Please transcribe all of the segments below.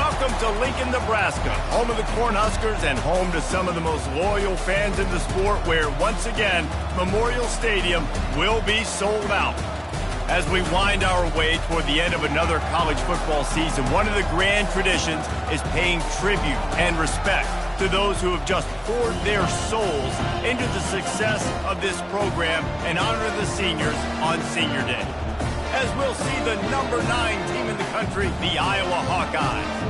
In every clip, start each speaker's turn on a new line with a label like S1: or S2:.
S1: Welcome to Lincoln, Nebraska, home of the Cornhuskers and home to some of the most loyal fans in the sport, where, once again, Memorial Stadium will be sold out. As we wind our way toward the end of another college football season, one of the grand traditions is paying tribute and respect to those who have just poured their souls into the success of this program and honor the seniors on Senior Day. As we'll see the number 9 team in the country, the Iowa Hawkeyes,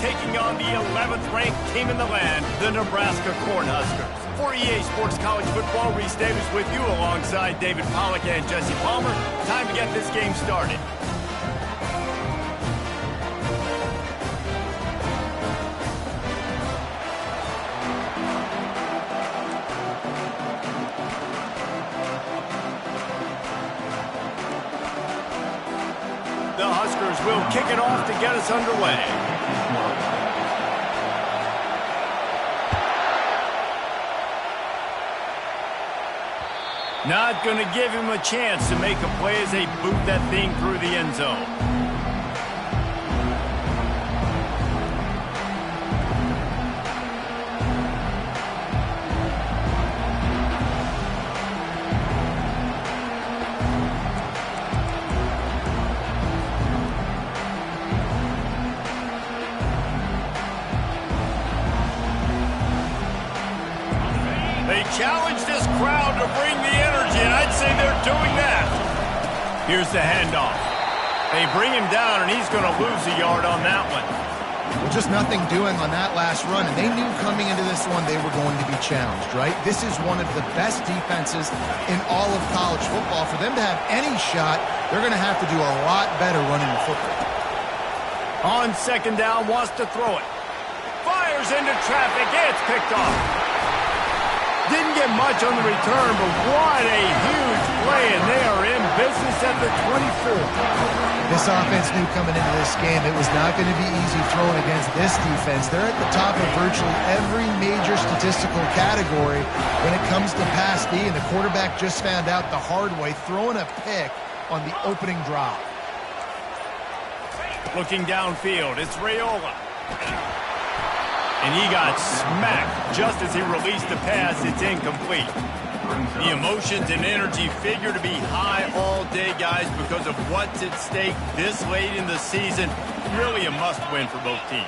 S1: taking on the 11th ranked team in the land, the Nebraska Cornhuskers. For EA Sports College Football, Reese Davis with you alongside David Pollack and Jesse Palmer. Time to get this game started. The Huskers will kick it off to get us underway. Not going to give him a chance to make a play as they boot that thing through the end zone. They challenge this crowd to bring the energy, and I'd say they're doing that. Here's the handoff. They bring him down, and he's going to lose a yard on that one.
S2: Well, just nothing doing on that last run, and they knew coming into this one they were going to be challenged, right? This is one of the best defenses in all of college football. For them to have any shot, they're going to have to do a lot better running the football.
S1: On second down, wants to throw it. Fires into traffic. It's picked off. Didn't get much on the return, but what a huge play, and they are in business at the 24.
S2: This offense knew coming into this game it was not going to be easy throwing against this defense. They're at the top of virtually every major statistical category when it comes to pass D, and the quarterback just found out the hard way, throwing a pick on the opening drive.
S1: Looking downfield, it's Raiola. And he got smacked just as he released the pass. It's incomplete. The emotions and energy figure to be high all day, guys, because of what's at stake this late in the season. Really a must-win for both teams.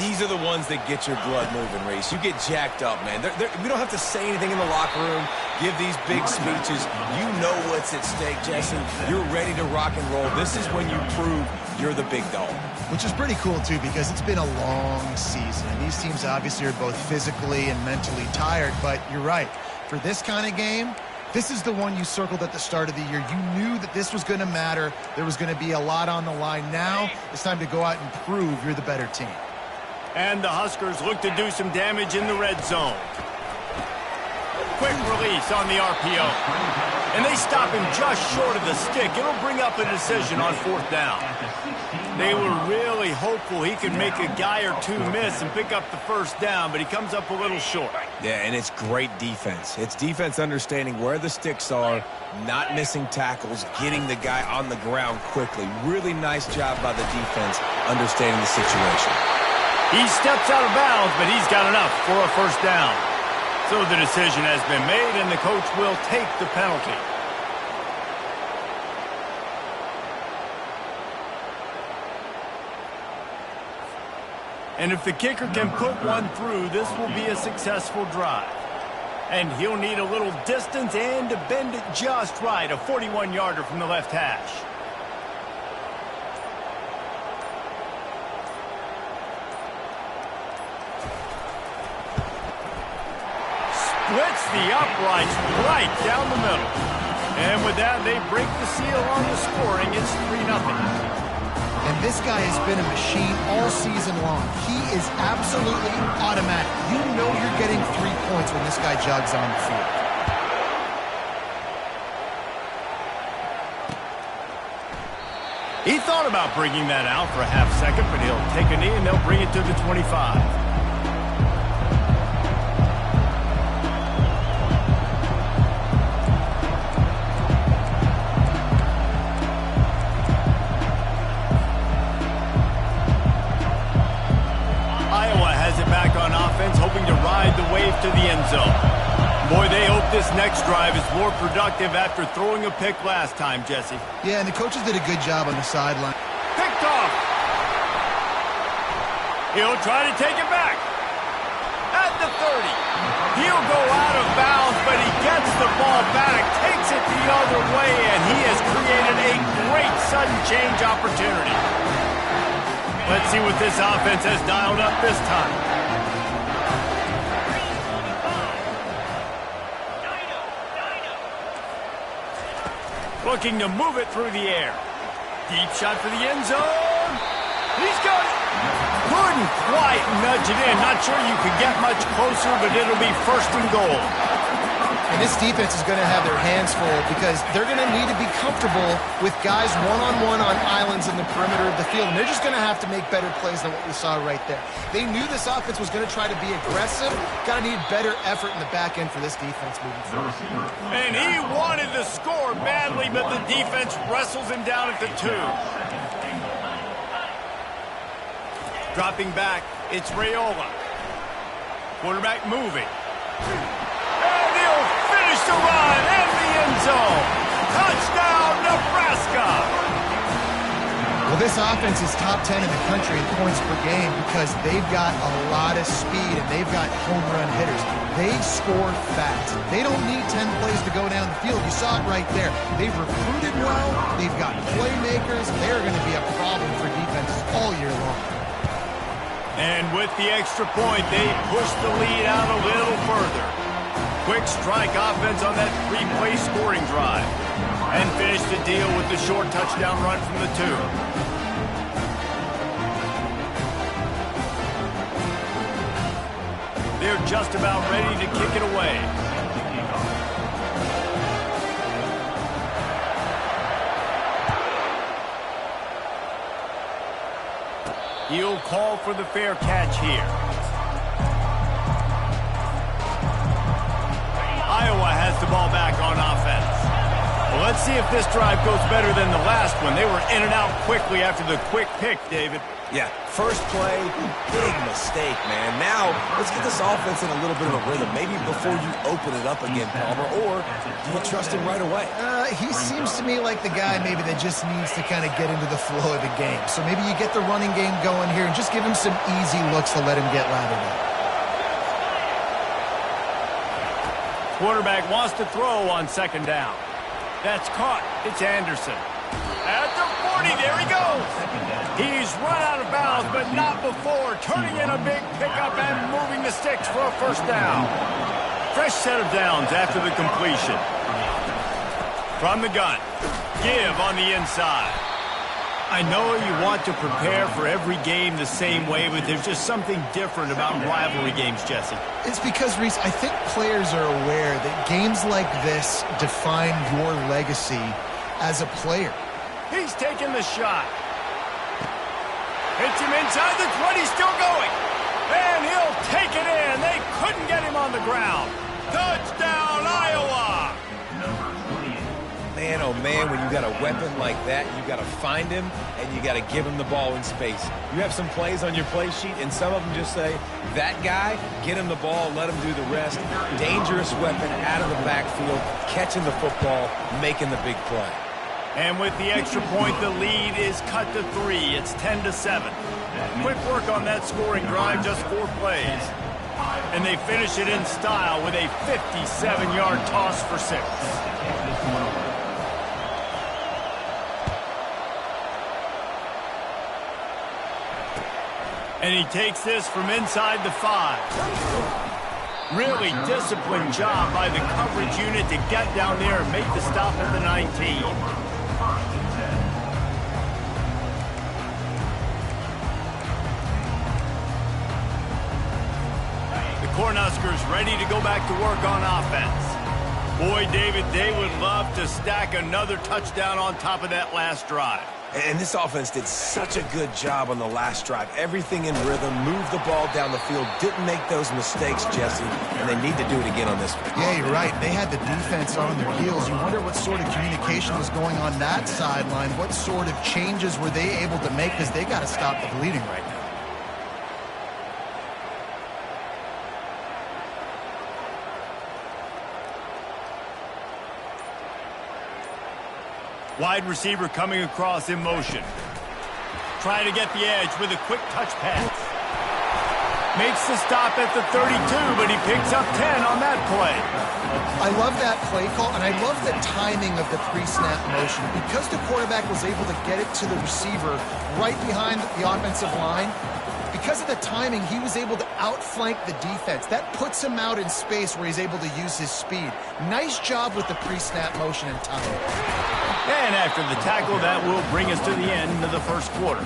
S3: These are the ones that get your blood moving, Reese. You get jacked up, man. We don't have to say anything in the locker room, give these big speeches. You know what's at stake, Jesse. You're ready to rock and roll. This is when you prove you're the big dog.
S2: Which is pretty cool, too, because it's been a long season. And these teams obviously are both physically and mentally tired, but you're right. For this kind of game, this is the one you circled at the start of the year. You knew that this was going to matter. There was going to be a lot on the line. Now it's time to go out and prove you're the better team.
S1: And the Huskers look to do some damage in the red zone. Quick release on the RPO. And they stop him just short of the stick. It'll bring up a decision on fourth down. They were really hopeful he could make a guy or two miss and pick up the first down, but he comes up a little short.
S3: Yeah, and it's great defense. It's defense understanding where the sticks are, not missing tackles, getting the guy on the ground quickly. Really nice job by the defense understanding the situation.
S1: He steps out of bounds, but he's got enough for a first down. So the decision has been made, and the coach will take the penalty. And if the kicker can put one through, this will be a successful drive. And he'll need a little distance and to bend it just right, a 41-yarder from the left hash. Splits the uprights right down the middle. And with that, they break the seal on the scoring. It's 3-0.
S2: And this guy has been a machine all season long. He is absolutely automatic. You know you're getting 3 points when this guy jogs on the field.
S1: He thought about bringing that out for a half second, but he'll take a knee and they'll bring it to the 25. this next drive is more productive after throwing a pick last time, Jesse.
S2: Yeah, and the coaches did a good job on the sideline.
S1: Picked off. He'll try to take it back. At the 30. He'll go out of bounds, but he gets the ball back, takes it the other way, and he has created a great sudden change opportunity. Let's see what this offense has dialed up this time. Looking to move it through the air. Deep shot for the end zone. He's got it. Couldn't quite nudge it in. Not sure you could get much closer, but it'll be first and goal.
S2: And this defense is going to have their hands full because they're going to need to be comfortable with guys one-on-one on islands in the perimeter of the field. And they're just going to have to make better plays than what we saw right there. They knew this offense was going to try to be aggressive. Got to need better effort in the back end for this defense moving forward.
S1: And he wanted to score badly, but the defense wrestles him down at the 2. Dropping back, it's Raiola. Quarterback moving. And he'll finish the run in the end zone. Touchdown, Nebraska!
S2: Well, this offense is top 10 in the country in points per game because they've got a lot of speed and they've got home run hitters. They score fast. They don't need 10 plays to go down the field. You saw it right there. They've recruited well. They've got playmakers. They're going to be a problem for defenses all year long.
S1: And with the extra point, they push the lead out a little further. Quick strike offense on that 3-play scoring drive. And finish the deal with the short touchdown run from the 2. They're just about ready to kick it away. He'll call for the fair catch here. Iowa has the ball back on offense. Well, let's see if this drive goes better than the last one. They were in and out quickly after the quick pick, David.
S3: Yeah, first play, big mistake, man. Now, let's get this offense in a little bit of a rhythm. Maybe before you open it up again, Palmer, or do you trust him right away?
S2: He seems to me like the guy maybe that just needs to kind of get into the flow of the game. So maybe you get the running game going here and just give him some easy looks to let him get lathered up.
S1: Quarterback wants to throw on second down. That's caught. It's Anderson. At the 40, there he goes. He's run out of bounds, but not before. Turning in a big pickup and moving the sticks for a first down. Fresh set of downs after the completion. From the gun. Give on the inside. I know you want to prepare for every game the same way, but there's just something different about rivalry games, Jesse.
S2: It's because, Reese, I think players are aware that games like this define your legacy as a player.
S1: He's taking the shot. Hits him inside the 20, still going. And he'll take it in. They couldn't get him on the ground. Touchdown, Iowa!
S3: Man, oh man, when you got a weapon like that, you got to find him and you got to give him the ball in space. You have some plays on your play sheet, and some of them just say, that guy, get him the ball, let him do the rest. Dangerous weapon out of the backfield, catching the football, making the big play.
S1: And with the extra point, the lead is cut to 3. It's 10-7. Quick work on that scoring drive, just 4 plays. And they finish it in style with a 57-yard toss for 6. And he takes this from inside the 5. Really disciplined job by the coverage unit to get down there and make the stop at the 19. The Cornhuskers ready to go back to work on offense. Boy, David, they would love to stack another touchdown on top of that last drive.
S3: And this offense did such a good job on the last drive. Everything in rhythm, moved the ball down the field, didn't make those mistakes, Jesse, and they need to do it again on this one.
S2: Yeah, you're right. They had the defense on their heels. You wonder what sort of communication was going on that sideline. What sort of changes were they able to make, because they got to stop the bleeding right now.
S1: Wide receiver coming across in motion. Trying to get the edge with a quick touch pass. Makes the stop at the 32, but he picks up 10 on that play.
S2: I love that play call, and I love the timing of the pre-snap motion. Because the quarterback was able to get it to the receiver right behind the offensive line, because of the timing, he was able to outflank the defense. That puts him out in space where he's able to use his speed. Nice job with the pre-snap motion and timing.
S1: And after the tackle, that will bring us to the end of the first quarter.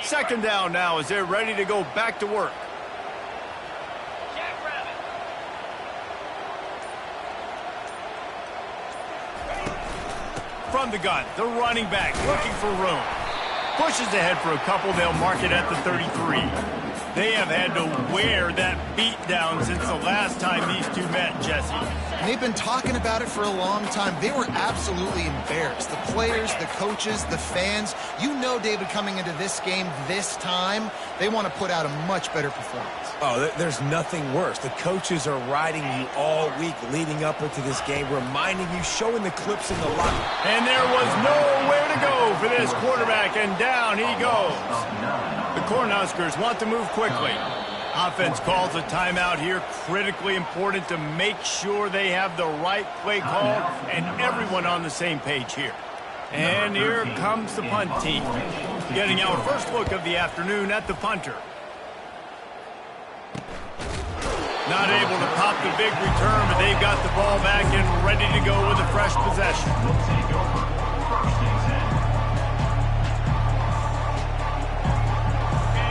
S1: Second down now as they're ready to go back to work. From the gun, the running back looking for room. Pushes ahead for a couple. They'll mark it at the 33. They have had to wear that beat down since the last time these two met, Jesse.
S2: And they've been talking about it for a long time. They were absolutely embarrassed. The players, the coaches, the fans. You know, David, coming into this game this time, they want to put out a much better performance.
S3: Oh, there's nothing worse. The coaches are riding you all week leading up into this game, reminding you, showing the clips in the locker.
S1: And there was nowhere to go for this quarterback, and down he goes. The Cornhuskers want to move quickly. Offense calls a timeout here. Critically important to make sure they have the right play call and everyone on the same page here. And here comes the punt team. Getting our first look of the afternoon at the punter. Not able to pop the big return, but they've got the ball back and ready to go with a fresh possession.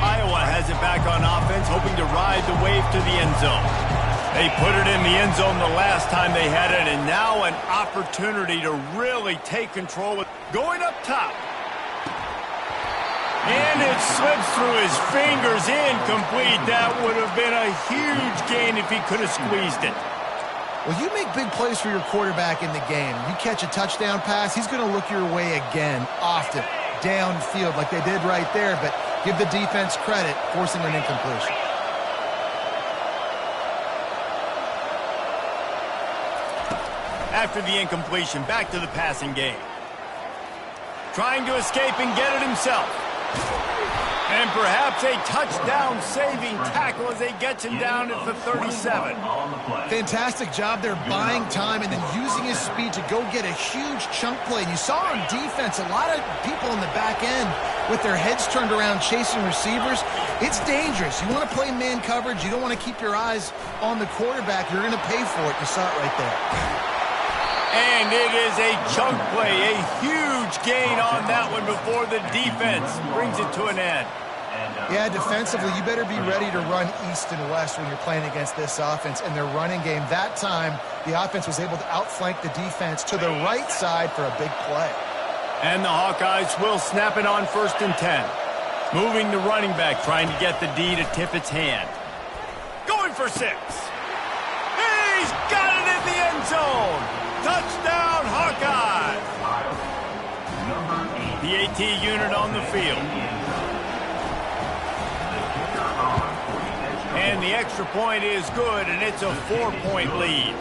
S1: Iowa has it back on offense, hoping to ride the wave to the end zone. They put it in the end zone the last time they had it, and now an opportunity to really take control. Going up top. And it slips through his fingers, incomplete. That would have been a huge gain if he could have squeezed it.
S2: Well, you make big plays for your quarterback in the game. You catch a touchdown pass, he's going to look your way again, often, downfield like they did right there, but give the defense credit, forcing an incompletion.
S1: After the incompletion, back to the passing game. Trying to escape and get it himself. And perhaps a touchdown-saving tackle as they get him down at the 37.
S2: Fantastic job there buying time and then using his speed to go get a huge chunk play. And you saw on defense a lot of people in the back end with their heads turned around chasing receivers. It's dangerous. You want to play man coverage. You don't want to keep your eyes on the quarterback. You're going to pay for it. You saw it right there.
S1: And it is a chunk play, a huge gain on that one before the defense brings it to an end.
S2: Yeah, defensively, you better be ready to run east and west when you're playing against this offense and their running game. That time, the offense was able to outflank the defense to the right side for a big play.
S1: And the Hawkeyes will snap it on 1st and 10. Moving the running back, trying to get the D to tip its hand. Going for 6. He's got it in the end zone. Touchdown, Hawkeye! The AT unit on the field. And the extra point is good, and it's a 4-point lead.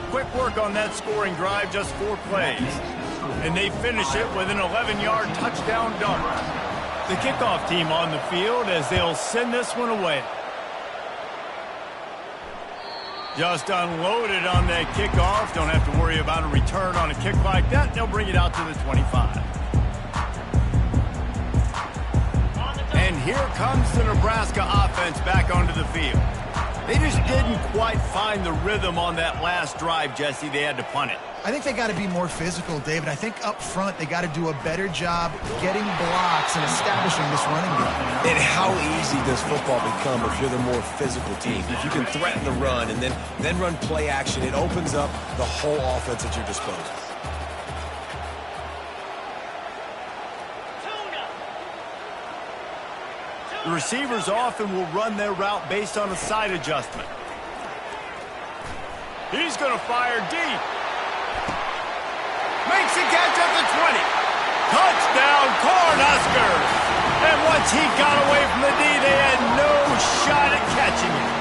S1: Quick work on that scoring drive, just 4 plays. And they finish it with an 11-yard touchdown dart. The kickoff team on the field as they'll send this one away. Just unloaded on that kickoff. Don't have to worry about a return on a kick like that. They'll bring it out to the 25. And here comes the Nebraska offense back onto the field. They just didn't quite find the rhythm on that last drive, Jesse. They had to punt it.
S2: I think they got to be more physical, David. I think up front they got to do a better job getting blocks and establishing this running game.
S3: And how easy does football become if you're the more physical team? If you can threaten the run and then run play action, it opens up the whole offense at your disposal.
S1: The receivers often will run their route based on a side adjustment. He's going to fire deep. Makes a catch at the 20. Touchdown, Cornhuskers! And once he got away from the D, they had no shot at catching him.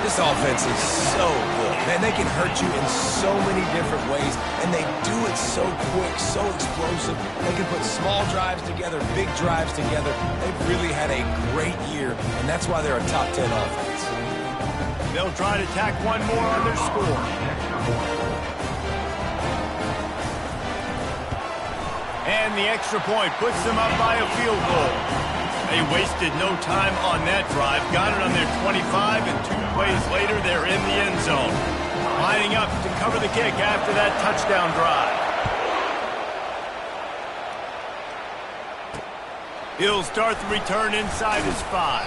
S3: This offense is so good. Man, they can hurt you in so many different ways, and they do it so quick, so explosive. They can put small drives together, big drives together. They've really had a great year, and that's why they're a top 10 offense.
S1: They'll try to tack one more on their score. And the extra point puts them up by a field goal. They wasted no time on that drive. Got it on their 25, and 2 plays later, they're in the end zone. Lining up to cover the kick after that touchdown drive. He'll start the return inside his 5.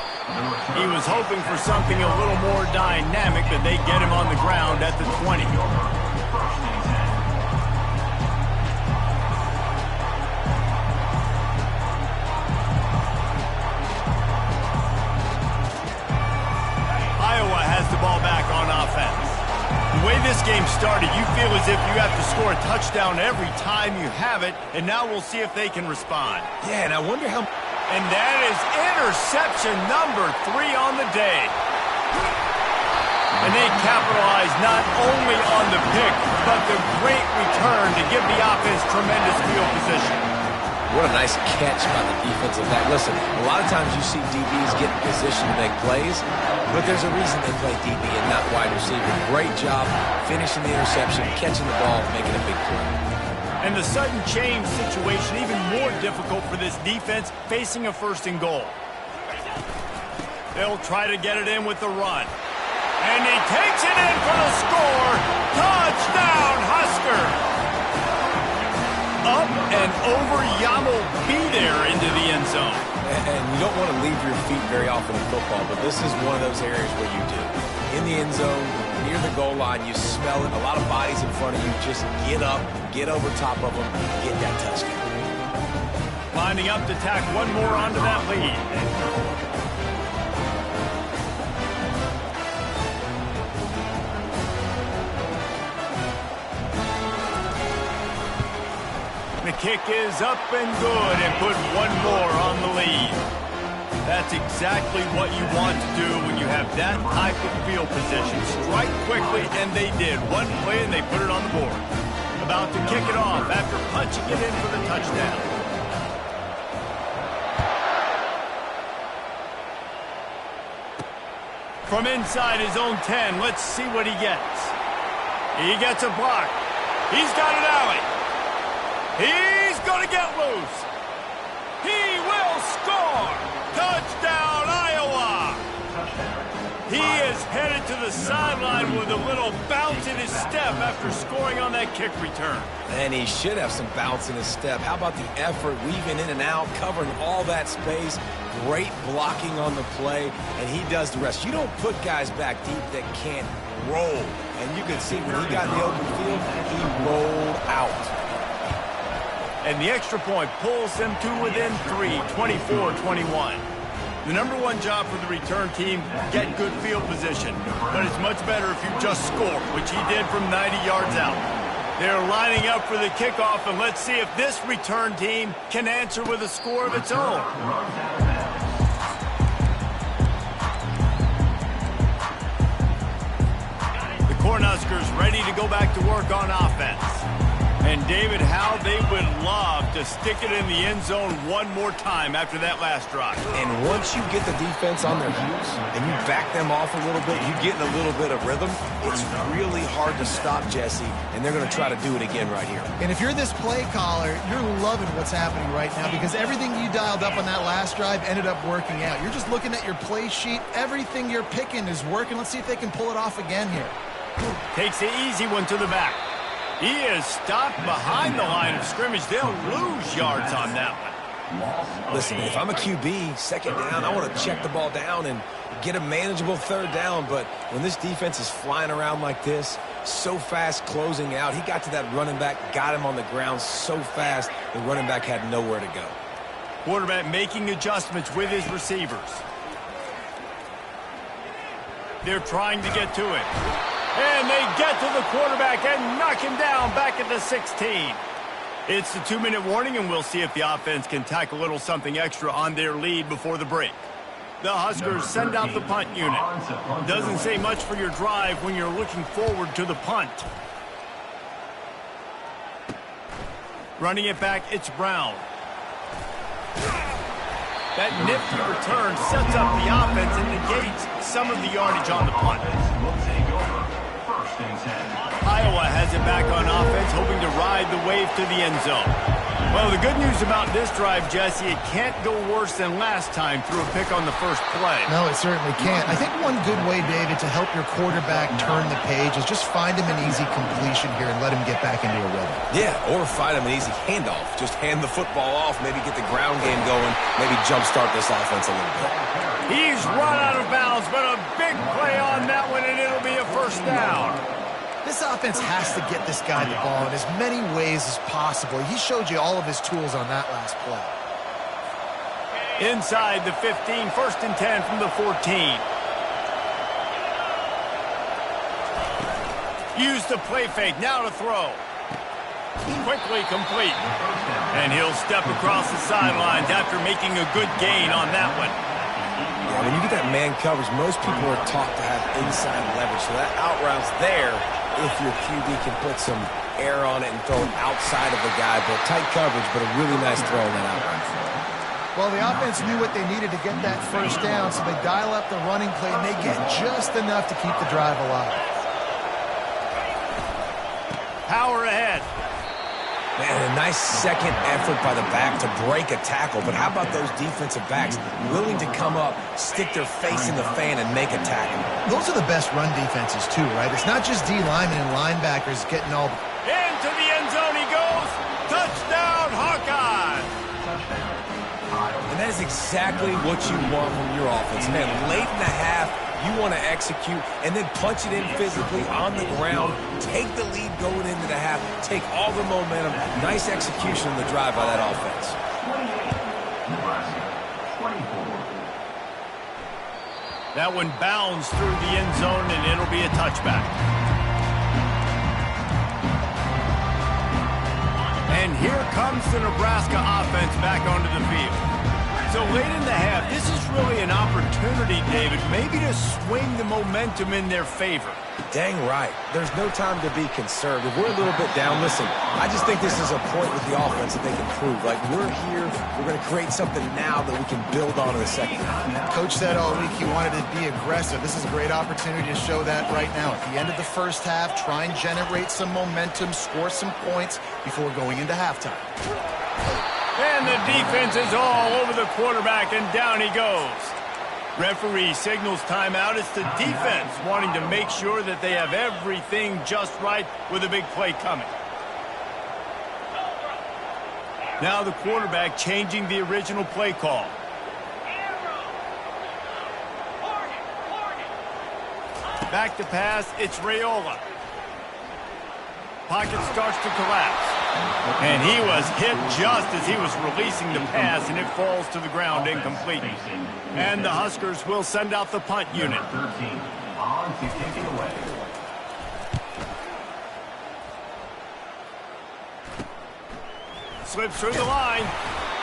S1: He was hoping for something a little more dynamic, but they get him on the ground at the 20. Iowa has the ball back on offense. The way this game started, you feel as if you have to score a touchdown every time you have it, and now we'll see if they can respond.
S3: Yeah, and I wonder how...
S1: And that is interception number 3 on the day. And they capitalized not only on the pick, but the great return to give the offense tremendous field position.
S3: What a nice catch by the defensive back. Listen, a lot of times you see DBs get in position to make plays, but there's a reason they play DB and not wide receiver. Great job finishing the interception, catching the ball, making a big play.
S1: And the sudden change situation even more difficult for this defense facing a 1st and goal. They'll try to get it in with the run. And he takes it in for the score. Touchdown, Husker! Up and over, Yam will be there into the end zone.
S3: And you don't want to leave your feet very often in football, but this is one of those areas where you do. In the end zone, near the goal line, you smell it. A lot of bodies in front of you. Just get up, get over top of them, get that touchdown.
S1: Lining up to tack one more onto that lead. The kick is up and good and put one more on the lead. That's exactly what you want to do when you have that type of field position. Strike quickly, and they did. One play, and they put it on the board. About to kick it off after punching it in for the touchdown. From inside his own 10, let's see what he gets. He gets a block. He's got an alley. He's going to get loose. He will score. Touchdown, Iowa. He is headed to the sideline with a little bounce in his step after scoring on that kick return.
S3: And he should have some bounce in his step. How about the effort, weaving in and out, covering all that space. Great blocking on the play, and he does the rest. You don't put guys back deep that can't roll. And you can see when he got in the open field, he rolled out.
S1: And the extra point pulls them to within 3, 24-21. The number one job for the return team, get good field position. But it's much better if you just score, which he did from 90 yards out. They're lining up for the kickoff, and let's see if this return team can answer with a score of its own. The Cornhuskers ready to go back to work on offense. And David, how they would love to stick it in the end zone one more time after that last drive.
S3: And once you get the defense on their heels and you back them off a little bit, you get in a little bit of rhythm, it's really hard to stop Jesse, and they're going to try to do it again right here.
S2: And if you're this play caller, you're loving what's happening right now because everything you dialed up on that last drive ended up working out. You're just looking at your play sheet. Everything you're picking is working. Let's see if they can pull it off again here.
S1: Takes the easy one to the back. He is stopped behind the line of scrimmage. They'll lose yards on that one.
S3: Listen, if I'm a QB, second down, I want to check the ball down and get a manageable third down. But when this defense is flying around like this, so fast closing out, he got to that running back, got him on the ground so fast, the running back had nowhere to go.
S1: Quarterback making adjustments with his receivers. They're trying to get to it. And they get to the quarterback and knock him down back at the 16. It's the 2-minute warning, and we'll see if the offense can tack a little something extra on their lead before the break. The Huskers send out the punt unit. Doesn't say much for your drive when you're looking forward to the punt. Running it back, it's Brown. That nifty return sets up the offense and negates some of the yardage on the punt. Iowa has it back on offense, hoping to ride the wave to the end zone. Well, the good news about this drive, Jesse, it can't go worse than last time through a pick on the first play.
S2: No, it certainly can't. I think one good way, David, to help your quarterback turn the page is just find him an easy completion here and let him get back into a rhythm.
S3: Yeah, or find him an easy handoff. Just hand the football off, maybe get the ground game going, maybe jumpstart this offense a little bit.
S1: He's run out of bounds, but a big play on that one, and it'll be a first down.
S2: This offense has to get this guy the ball in as many ways as possible. He showed you all of his tools on that last play.
S1: Inside the 15, 1st and 10 from the 14. Use the play fake, now to throw. Quickly complete. And he'll step across the sidelines after making a good gain on that one.
S3: Yeah, when you get that man coverage, most people are taught to have inside leverage. So that out route's there if your QB can put some air on it and throw it outside of the guy. But tight coverage, but a really nice throw on that out route.
S2: Well, the offense knew what they needed to get that first down, so they dial up the running play, and they get just enough to keep the drive alive.
S1: Power ahead.
S3: Man, a nice second effort by the back to break a tackle. But how about those defensive backs willing to come up, stick their face in the fan, and make a tackle?
S2: Those are the best run defenses, too, right? It's not just D linemen and linebackers getting all...
S1: Into the end zone he goes. Touchdown, Hawkeyes.
S3: And that is exactly what you want from your offense. Man, late in the half, you want to execute and then punch it in physically on the ground, take the lead going into the half, take all the momentum. Nice execution on the drive by that offense.
S1: That one bounds through the end zone, and it'll be a touchback. And here comes the Nebraska offense back onto the field. So late in the half, this is really an opportunity, David, maybe to swing the momentum in their favor.
S3: Dang right. There's no time to be concerned. If we're a little bit down, listen, I just think this is a point with the offense that they can prove. Like, we're here, we're going to create something now that we can build on in the second half.
S2: Coach said all week he wanted to be aggressive. This is a great opportunity to show that right now. At the end of the first half, try and generate some momentum, score some points before going into halftime.
S1: And the defense is all over the quarterback, and down he goes. Referee signals timeout. It's the defense wanting to make sure that they have everything just right with a big play coming. Now the quarterback changing the original play call. Back to pass, it's Raiola. Pocket starts to collapse. And he was hit just as he was releasing the pass, and it falls to the ground incomplete. And the Huskers will send out the punt unit. Slips through the line.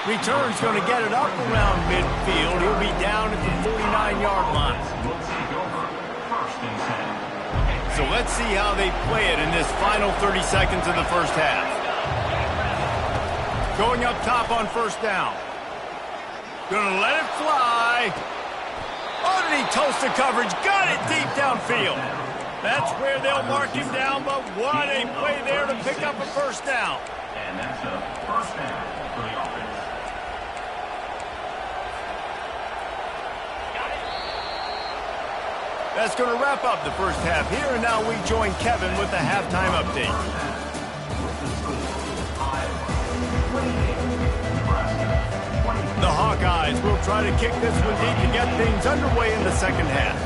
S1: Return's going to get it up around midfield. He'll be down at the 49-yard line. So let's see how they play it in this final 30 seconds of the first half. Going up top on first down. Gonna let it fly. Oh, did he toast the coverage? Got it deep downfield. That's where they'll mark him down, but what a play there to pick up a first down.
S4: And that's a first down for the offense.
S1: That's going to wrap up the first half here, and now we join Kevin with the halftime update. The Hawkeyes will try to kick this one deep to get things underway in the second half.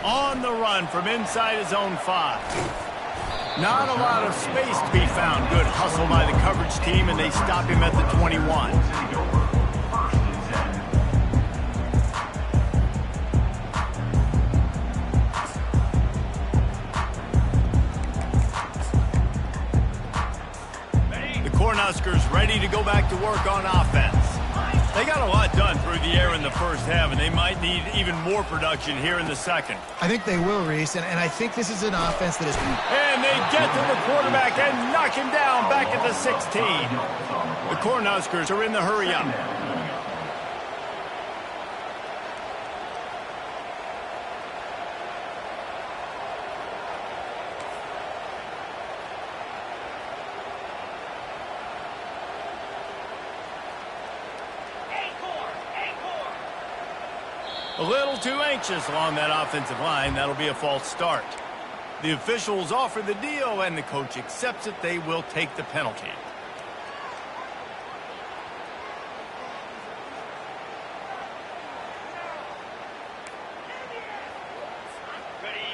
S1: On the run from inside his own 5. Not a lot of space to be found. Good hustle by the coverage team, and they stop him at the 21. The Cornhuskers ready to go back to work on offense. They got a lot done through the air in the first half, and they might need even more production here in the second.
S2: I think they will, Reese, and I think this is an offense that is...
S1: And they get to the quarterback and knock him down back at the 16. The Cornhuskers are in the hurry-up. A little too anxious along that offensive line. That'll be a false start. The officials offer the deal, and the coach accepts it. They will take the penalty.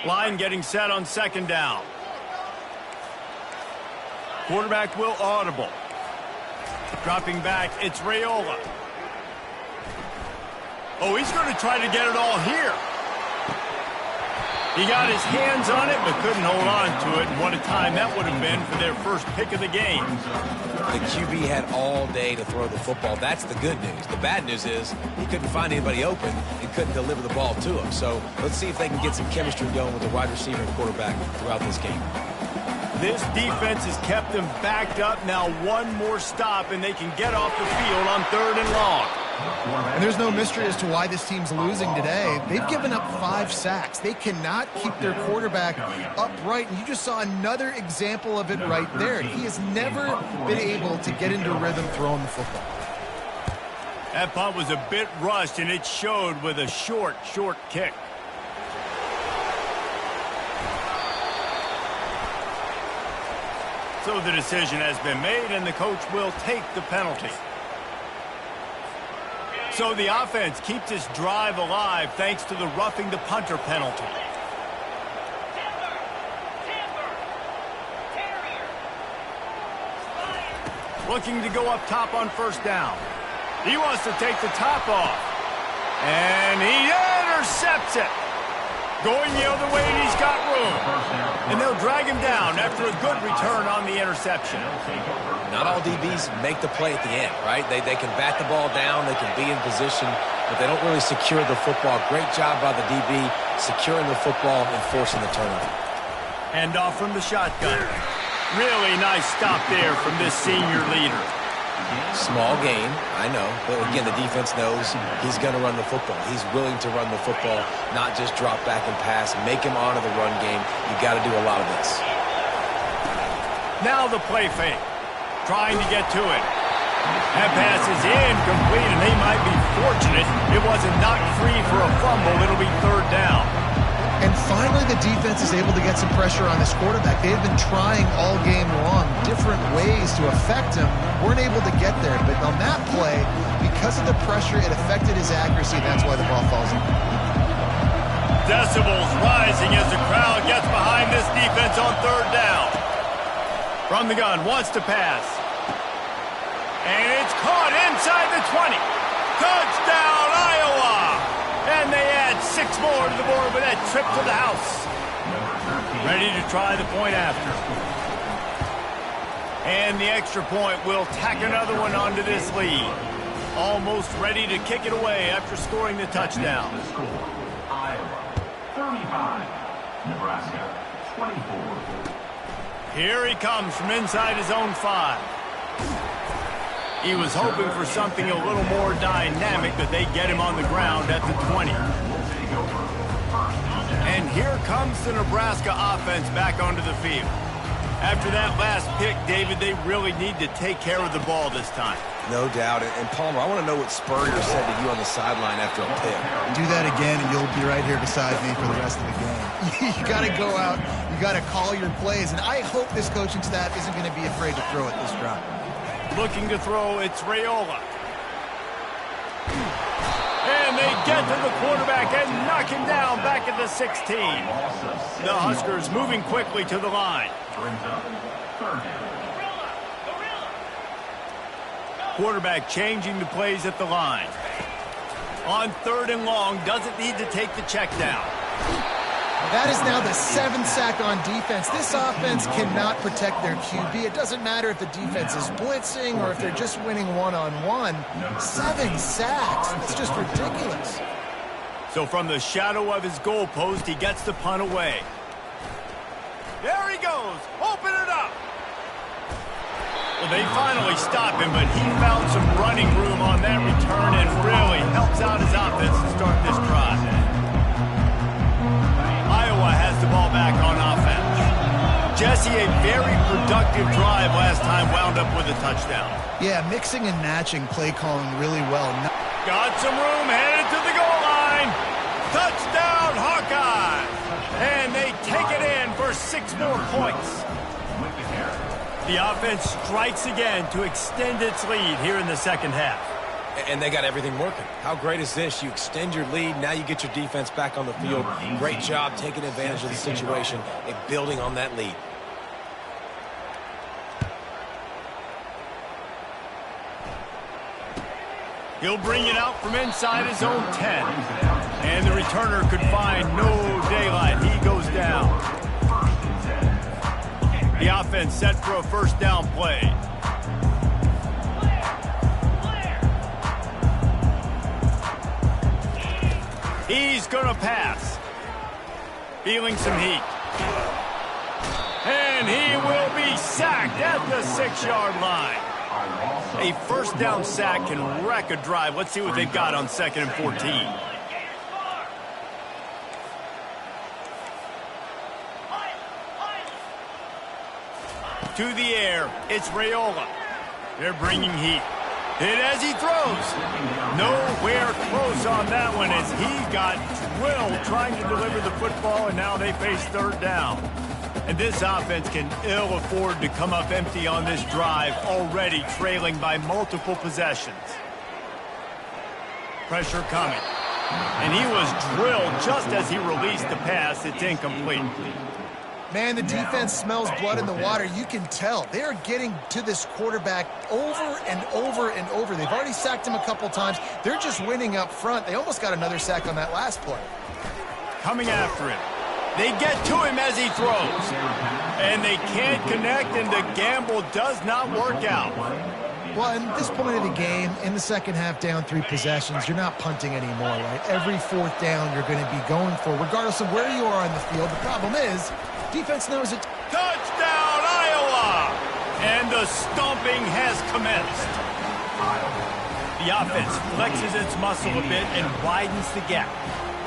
S1: Line getting set on second down. Quarterback will audible. Dropping back, it's Raiola. Oh, he's going to try to get it all here. He got his hands on it, but couldn't hold on to it. And what a time that would have been for their first pick of the game.
S3: The QB had all day to throw the football. That's the good news. The bad news is he couldn't find anybody open and couldn't deliver the ball to him. So let's see if they can get some chemistry going with the wide receiver and quarterback throughout this game.
S1: This defense has kept them backed up. Now one more stop, and they can get off the field on 3rd and long.
S2: And there's no mystery as to why this team's losing today. They've given up 5 sacks. They cannot keep their quarterback upright, and you just saw another example of it right there. He has never been able to get into rhythm throwing the football.
S1: That punt was a bit rushed, and it showed with a short kick. So the decision has been made, and the coach will take the penalty. So the offense keeps this drive alive thanks to the roughing the punter penalty. Looking to go up top on 1st down. He wants to take the top off. And he intercepts it. Going the other way, and he's got room. And they'll drag him down after a good return on the interception.
S3: Not all DBs make the play at the end, right? They can bat the ball down, they can be in position, but they don't really secure the football. Great job by the DB securing the football and forcing the turnover.
S1: Hand off from the shotgun. Really nice stop there from this senior leader.
S3: Small gain, I know, but again, the defense knows he's going to run the football. He's willing to run the football, not just drop back and pass, make him honor the run game. You've got to do a lot of this.
S1: Now the play fake. Trying to get to it. That pass is incomplete, and they might be fortunate it wasn't knocked free for a fumble. It'll be 3rd down.
S2: And finally, the defense is able to get some pressure on this quarterback. They have been trying all game long different ways to affect him. Weren't able to get there. But on that play, because of the pressure, it affected his accuracy, and that's why the ball falls in.
S1: Decibels rising as the crowd gets behind this defense on 3rd down. From the gun, wants to pass. And it's caught inside the 20. Touchdown, Iowa! And they add 6 more to the board with that trip to the house. Ready to try the point after. And the extra point will tack another one onto this lead. Almost ready to kick it away after scoring the touchdown.
S4: Iowa 35, Nebraska 24.
S1: Here he comes from inside his own 5. He was hoping for something a little more dynamic, but they get him on the ground at the 20. And here comes the Nebraska offense back onto the field. After that last pick, David, they really need to take care of the ball this time.
S3: No doubt. And Palmer, I want to know what Spurrier said to you on the sideline after a pick.
S2: Do that again, and you'll be right here beside me for the rest of the game. You got to go out. You got to call your plays. And I hope this coaching staff isn't going to be afraid to throw it this drive.
S1: Looking to throw, it's Raiola. And they get to the quarterback and knock him down back at the 16. The Huskers moving quickly to the line. Quarterback changing the plays at the line. On 3rd and long, doesn't need to take the check down.
S2: That is now the 7th sack on defense. This offense cannot protect their QB. It doesn't matter if the defense is blitzing or if they're just winning one-on-one. 7 sacks. That's just ridiculous.
S1: So from the shadow of his goalpost, he gets the punt away. There he goes. Open it up. Well, they finally stop him, but he found some running room on that return and really helps out his offense to start this drive. Iowa has the ball back on offense. Jesse, a very productive drive last time, wound up with a touchdown.
S2: Yeah, mixing and matching play calling really well.
S1: Got some room, headed to the goal line. Touchdown, Hawkeye! And they take it in for 6 more points. The offense strikes again to extend its lead here in the second half.
S3: And they got everything working. How great is this? You extend your lead, now you get your defense back on the field. Great job taking advantage of the situation and building on that lead.
S1: He'll bring it out from inside his own 10. And the returner could find no daylight. He goes down. The offense set for a first down play. He's going to pass. Feeling some heat. And he will be sacked at the 6-yard line. A first down sack can wreck a drive. Let's see what they've got on 2nd and 14. To the air, it's Raiola. They're bringing heat. Hit as he throws. Nowhere close on that one as he got drilled trying to deliver the football, and now they face 3rd down. And this offense can ill afford to come up empty on this drive, already trailing by multiple possessions. Pressure coming. And he was drilled just as he released the pass. It's incomplete.
S2: Man, the defense smells blood in the water. You can tell. They are getting to this quarterback over and over and over. They've already sacked him a couple times. They're just winning up front. They almost got another sack on that last play.
S1: Coming after him. They get to him as he throws. And they can't connect, and the gamble does not work out.
S2: Well, at this point of the game, in the second half, down 3 possessions, you're not punting anymore, right? Every 4th down you're going to be going for, regardless of where you are on the field. The problem is, defense knows it.
S1: Touchdown, Iowa! And the stomping has commenced. The offense flexes its muscle a bit and widens the gap.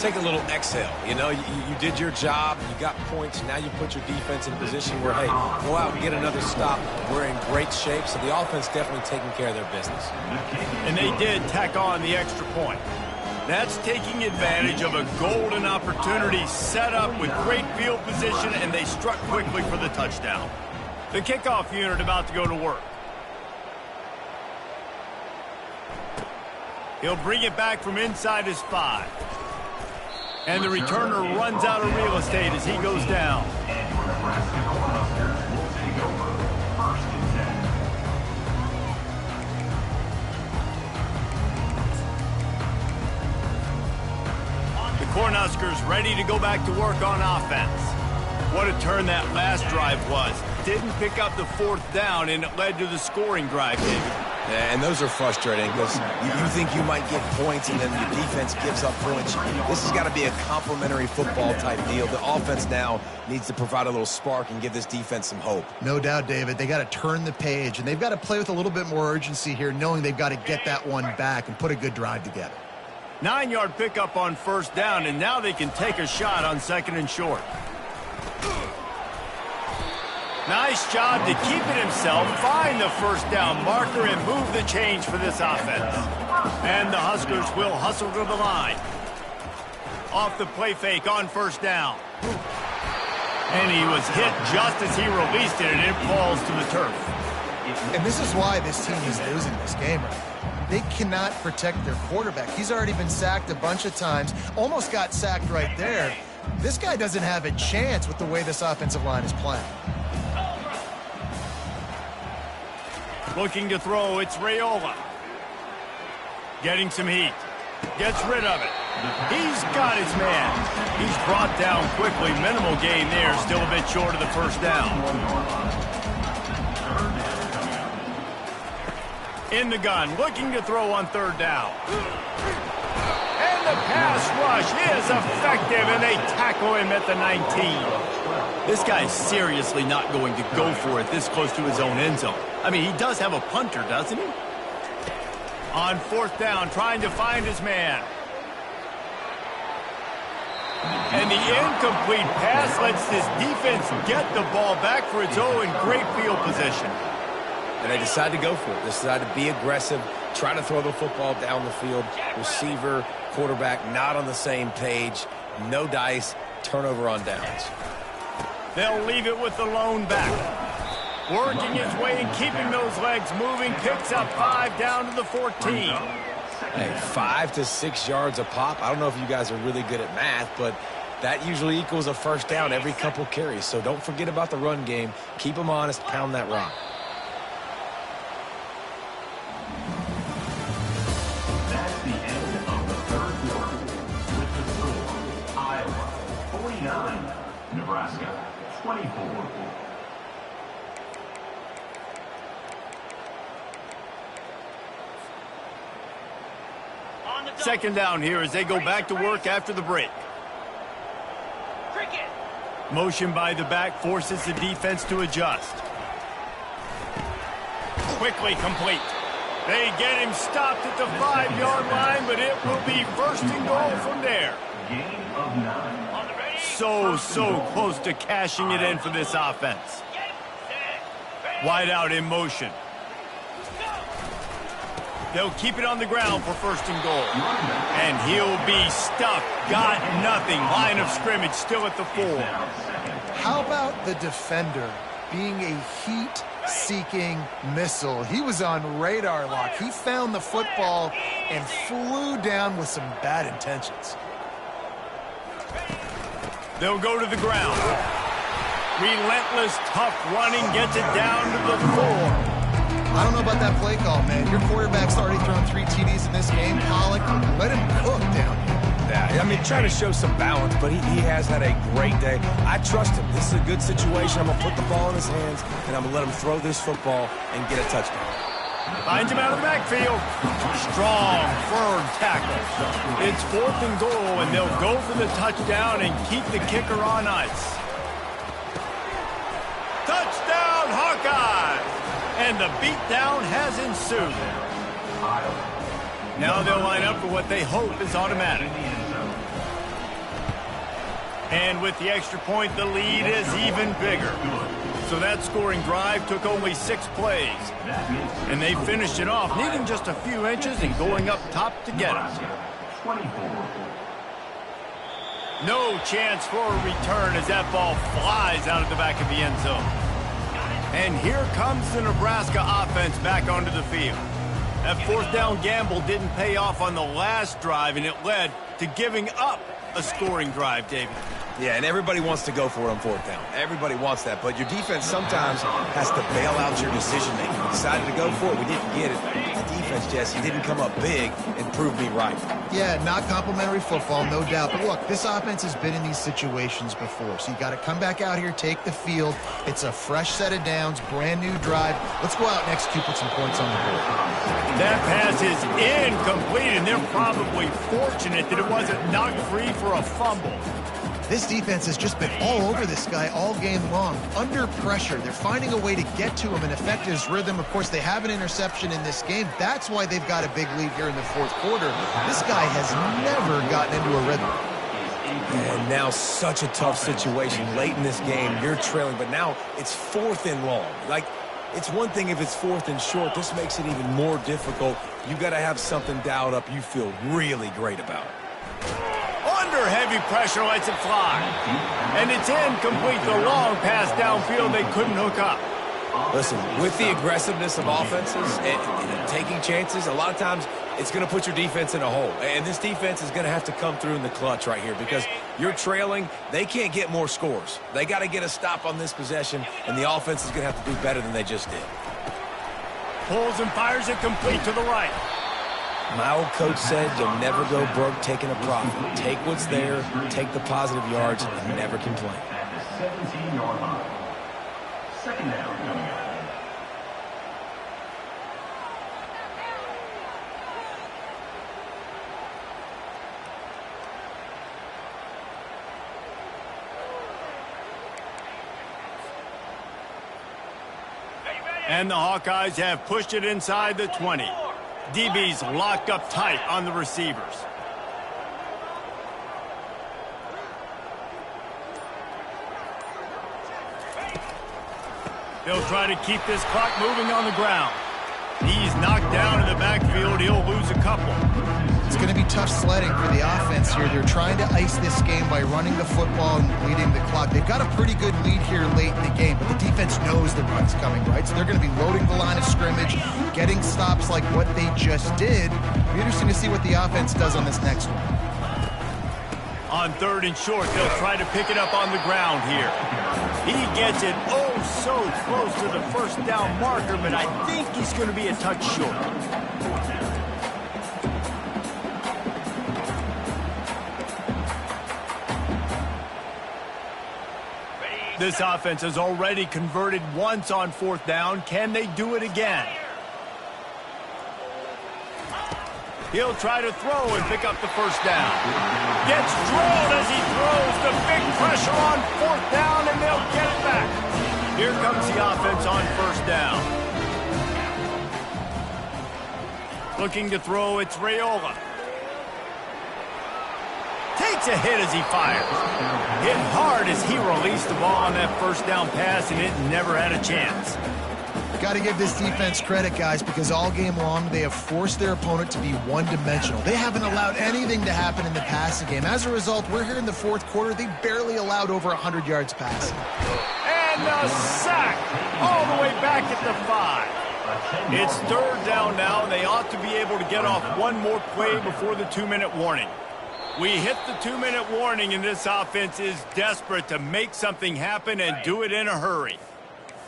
S3: Take a little exhale. You know, you did your job. You got points. Now you put your defense in a position where, hey, go out and get another stop. We're in great shape, so the offense definitely taking care of their business.
S1: And they did tack on the extra point. That's taking advantage of a golden opportunity set up with great field position, and they struck quickly for the touchdown. The kickoff unit about to go to work. He'll bring it back from inside his 5. And the returner runs out of real estate as he goes down. The Cornhuskers ready to go back to work on offense. What a turn that last drive was. Didn't pick up the 4th down, and it led to the scoring drive, David.
S3: Yeah, and those are frustrating because you think you might get points and then your defense gives up points. This has got to be a complementary football type deal. The offense now needs to provide a little spark and give this defense some hope.
S2: No doubt, David. They got to turn the page, and they've got to play with a little bit more urgency here, knowing they've got to get that one back and put a good drive together.
S1: 9-yard pickup on 1st down, and now they can take a shot on 2nd and short. Nice job to keep it himself, find the 1st down marker, and move the change for this offense. And the Huskers will hustle to the line. Off the play fake on 1st down. And he was hit just as he released it, and it falls to the turf.
S2: And this is why this team is losing this game right now. they cannot protect their quarterback. He's already been sacked a bunch of times, almost got sacked right there. This guy doesn't have a chance with the way this offensive line is playing.
S1: Looking to throw, it's Raiola. Getting some heat. Gets rid of it. He's got his man. He's brought down quickly. Minimal gain there. Still a bit short of the first down. In the gun. Looking to throw on third down. And the pass rush is effective, and they tackle him at the 19. This guy's seriously not going to go for it this close to his own end zone. I mean, he does have a punter, doesn't he? On fourth down, trying to find his man. And the incomplete pass lets this defense get the ball back for its own great field position.
S3: And they decide to go for it. They decide to be aggressive, try to throw the football down the field. Receiver, quarterback, not on the same page. No dice, turnover on downs.
S1: They'll leave it with the lone back. Working his way and keeping those legs moving. Picks up 5 down to the 14.
S3: Hey, 5 to 6 yards a pop. I don't know if you guys are really good at math, but that usually equals a first down every couple carries. So don't forget about the run game. Keep them honest. Pound that rock.
S4: That's the end of the third quarter. With the score, Iowa 49, Nebraska 24.
S1: Second down here as they go back to work after the break. Motion by the back forces the defense to adjust. Quickly complete. They get him stopped at the 5-yard line, but it will be first and goal from there.
S4: Gain of 9.
S1: So close to cashing it in for this offense. Wide out in motion. They'll keep it on the ground for first and goal. And he'll be stuffed. Got nothing. Line of scrimmage still at the 4.
S2: How about the defender being a heat-seeking missile? He was on radar lock. He found the football and flew down with some bad intentions.
S1: They'll go to the ground. Relentless, tough running gets it down to the 4.
S2: I don't know about that play call, man. Your quarterback's already thrown 3 TDs in this game. Pollock, let him cook down here.
S3: Yeah, I mean, trying to show some balance, but he has had a great day. I trust him. This is a good situation. I'm going to put the ball in his hands, and I'm going to let him throw this football and get a touchdown.
S1: Finds him out of the backfield. Strong, firm tackle. It's 4th and goal, and they'll go for the touchdown and keep the kicker on ice. Touchdown, Hawkeyes! And the beatdown has ensued. Now they'll line up for what they hope is automatic. And with the extra point, the lead is even bigger. So that scoring drive took only 6 plays. And they finished it off, needing just a few inches and going up top to get it. No chance for a return as that ball flies out of the back of the end zone. And here comes the Nebraska offense back onto the field. That 4th down gamble didn't pay off on the last drive, and it led to giving up a scoring drive, David.
S3: Yeah, and everybody wants to go for it on 4th down. Everybody wants that, but your defense sometimes has to bail out your decision-making. We decided to go for it. We didn't get it. The defense, Jesse, didn't come up big and prove me right.
S2: Yeah, not complimentary football, no doubt. But look, this offense has been in these situations before, so you got to come back out here, take the field. It's a fresh set of downs, brand new drive. Let's go out and execute, put some points on the board.
S1: That pass is incomplete, and they're probably fortunate that it wasn't knocked free for a fumble.
S2: This defense has just been all over this guy all game long. Under pressure, they're finding a way to get to him and affect his rhythm. Of course, they have an interception in this game. That's why they've got a big lead here in the 4th quarter. This guy has never gotten into a rhythm.
S3: And now such a tough situation. Late in this game, you're trailing, but now it's 4th and long. Like, it's one thing if it's 4th and short. This makes it even more difficult. You got to have something dialed up you feel really great about.
S1: Under heavy pressure, lets it fly. And it's incomplete. The long pass downfield they couldn't hook up.
S3: Listen, with the aggressiveness of offenses and taking chances, a lot of times it's going to put your defense in a hole. And this defense is going to have to come through in the clutch right here because you're trailing. They can't get more scores. They got to get a stop on this possession, and the offense is going to have to do better than they just did.
S1: Pulls and fires it complete to the right.
S3: My old coach said you'll never go broke taking a profit. Take what's there, take the positive yards, and never complain.
S4: At the 17-yard line. Second down coming up.
S1: And the Hawkeyes have pushed it inside the 20. DB's locked up tight on the receivers. They'll try to keep this clock moving on the ground. He's knocked down in the backfield. He'll lose a couple.
S2: It's going to be tough sledding for the offense here. They're trying to ice this game by running the football and bleeding the clock. They've got a pretty good lead here late in the game, but the defense knows the run's coming, right? So they're going to be loading the line of scrimmage, getting stops like what they just did. It'll be interesting to see what the offense does on this next one.
S1: On 3rd and short, they'll try to pick it up on the ground here. He gets it so close to the first down marker, but I think he's going to be a touch short. This offense has already converted once on 4th down. Can they do it again? He'll try to throw and pick up the first down. Gets drilled as he throws. The big pressure on 4th down, and they'll get it back. Here comes the offense on 1st down. Looking to throw, it's Raiola. Takes a hit as he fires. Hit hard as he released the ball on that 1st down pass, and it never had a chance.
S2: Got to give this defense credit, guys, because all game long they have forced their opponent to be one-dimensional. They haven't allowed anything to happen in the passing game. As a result, we're here in the 4th quarter. They barely allowed over 100 yards passing.
S1: And a sack all the way back at the 5. It's 3rd down now, and they ought to be able to get off one more play before the 2-minute warning. We hit the 2-minute warning, and this offense is desperate to make something happen and do it in a hurry.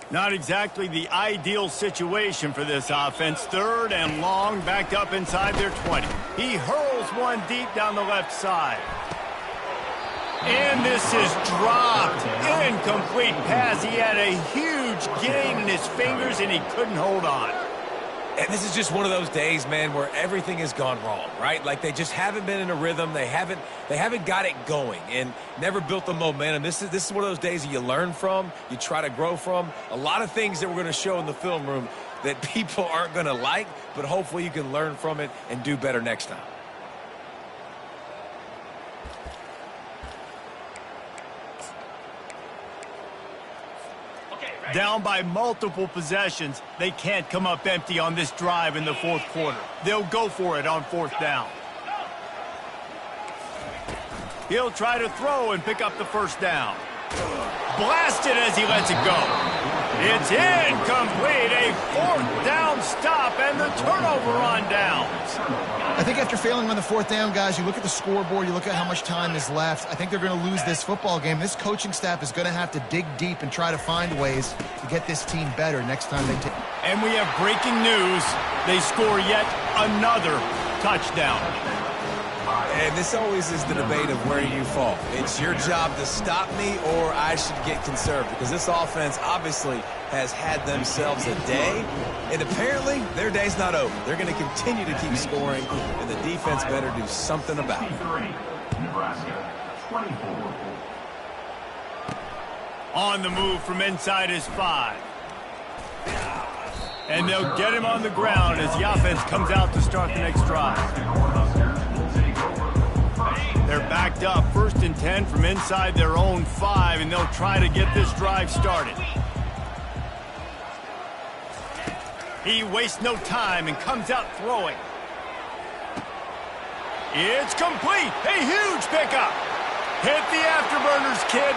S1: Not exactly the ideal situation for this offense. 3rd and long, backed up inside their 20. He hurls one deep down the left side. And this is dropped. Incomplete pass. He had a huge gain in his fingers, and he couldn't hold on.
S3: And this is just one of those days, man, where everything has gone wrong, right? Like they just haven't been in a rhythm. They haven't got it going and never built the momentum. This is one of those days that you learn from, you try to grow from. A lot of things that we're going to show in the film room that people aren't going to like, but hopefully you can learn from it and do better next time.
S1: Down by multiple possessions, they can't come up empty on this drive in the 4th quarter. They'll go for it on 4th down. He'll try to throw and pick up the first down. Blasted as he lets it go. It's incomplete. A 4th down stop and the turnover on downs.
S2: I think after failing on the 4th down, guys, you look at the scoreboard, you look at how much time is left. I think they're going to lose this football game. This coaching staff is going to have to dig deep and try to find ways to get this team better next time they take.
S1: And we have breaking news. They score yet another touchdown.
S3: And this always is the debate of where you fall. It's your job to stop me or I should get conserved because this offense obviously has had themselves a day, and apparently their day's not over. They're going to continue to keep scoring, and the defense better do something about it.
S4: Nebraska, 24.
S1: On the move from inside his 5. And they'll get him on the ground as the offense comes out to start the next drive. They're backed up 1st and 10 from inside their own 5, and they'll try to get this drive started. He wastes no time and comes out throwing. It's complete. A huge pickup. Hit the afterburners, kid.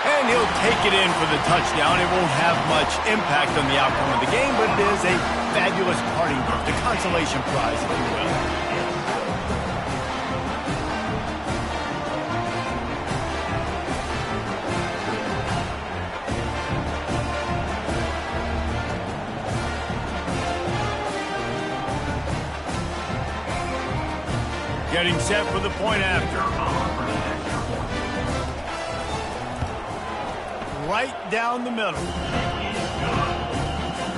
S1: And he'll take it in for the touchdown. It won't have much impact on the outcome of the game, but it is a fabulous parting gift, a consolation prize, if you will. Getting set for the point after. Right down the middle.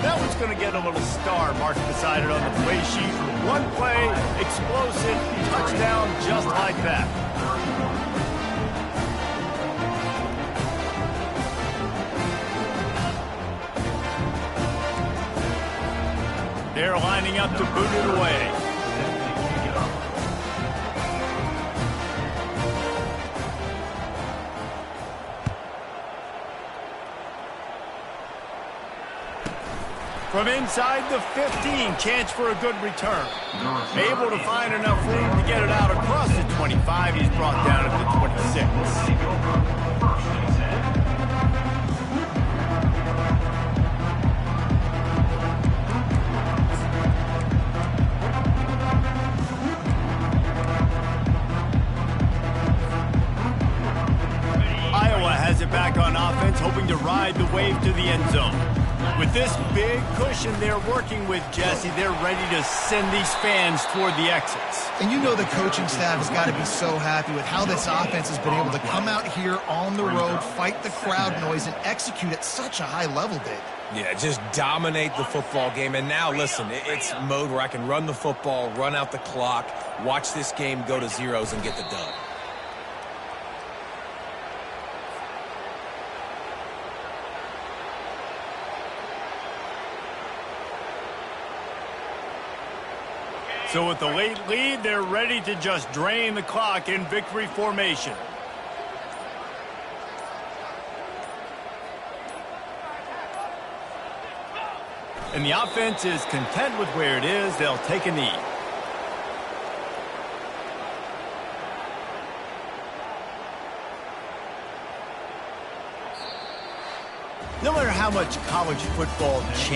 S1: That one's going to get a little star marked beside it on the play sheet. One play, explosive, touchdown, just like that. They're lining up to boot it away. From inside the 15, chance for a good return. Able to find enough room to get it out across the 25. He's brought down at the 26. Iowa has it back on offense, hoping to ride the wave to the end zone. With this big cushion they're working with, Jesse, they're ready to send these fans toward the exits.
S2: And you know the coaching staff has got to be so happy with how this offense has been able to come out here on the road, fight the crowd noise, and execute at such a high level, Dave.
S3: Yeah, just dominate the football game. And now, listen, it's mode where I can run the football, run out the clock, watch this game go to zeros and get the dub.
S1: So with the late lead, they're ready to just drain the clock in victory formation. And the offense is content with where it is. They'll take a knee. No matter how much college football changes,